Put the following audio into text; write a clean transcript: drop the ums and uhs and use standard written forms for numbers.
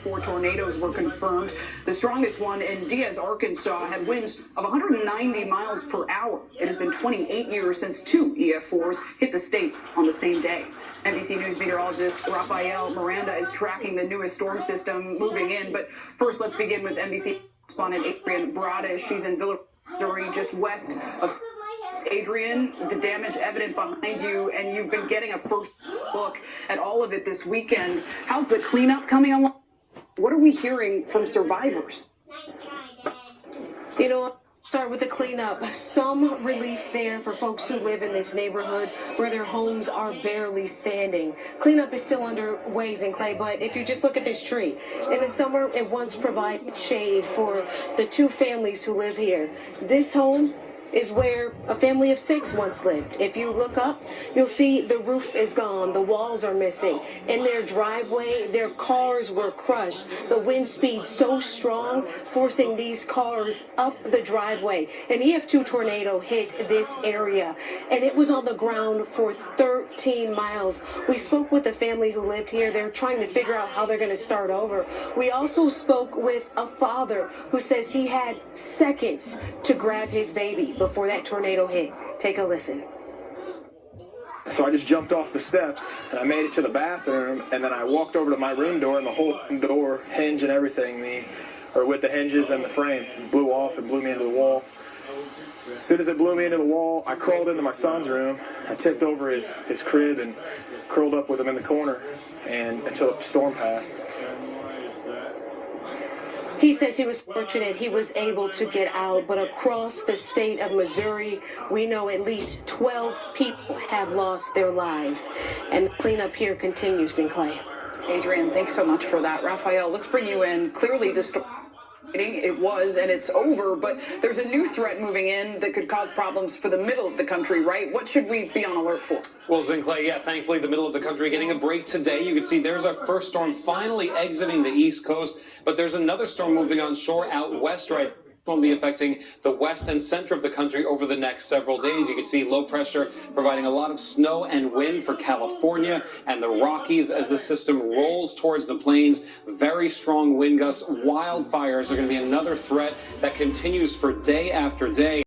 4 tornadoes were confirmed. The strongest one in Diaz, Arkansas, had winds of 190 miles per hour. It has been 28 years since 2 EF4s hit the state on the same day. NBC News meteorologist Rafael Miranda is tracking the newest storm system moving in. But first, let's begin with NBC correspondent Adrian Bradish. She's in Villa, Missouri, just west of Adrian. The damage evident behind you, and you've been getting a first look at all of it this weekend. How's the cleanup coming along? What are we hearing from survivors? You know, start with the cleanup. Some relief there for folks who live in this neighborhood where their homes are barely standing. Cleanup is still underway in Clay, but if you just look at this tree, in the summer it once provided shade for the 2 families who live here. This home is where a family of 6 once lived. If you look up, you'll see the roof is gone, the walls are missing. In their driveway, their cars were crushed. The wind speed so strong, forcing these cars up the driveway. An EF2 tornado hit this area, and it was on the ground for 13 miles. We spoke with the family who lived here. They're trying to figure out how they're going to start over. We also spoke with a father who says he had seconds to grab his baby before that tornado hit. Take a listen. So I just jumped off the steps and I made it to the bathroom, and then I walked over to my room door, and the whole door hinge and everything, with the hinges and the frame, blew off and blew me into the wall. As soon as it blew me into the wall, I crawled into my son's room. I tipped over his crib and curled up with him in the corner until the storm passed. He says he was fortunate he was able to get out, but across the state of Missouri, we know at least 12 people have lost their lives. And the cleanup here continues in Clay. Adrian, thanks so much for that. Rafael, let's bring you in. Clearly, the storm, it was, and it's over, but there's a new threat moving in that could cause problems for the middle of the country, right? What should we be on alert for? Well, Clay, yeah, thankfully the middle of the country getting a break today. You can see there's our first storm finally exiting the East Coast, but there's another storm moving on shore out west right will be affecting the west and center of the country over the next several days. You can see low pressure providing a lot of snow and wind for California and the Rockies as the system rolls towards the plains. Very strong wind gusts. Wildfires are going to be another threat that continues for day after day.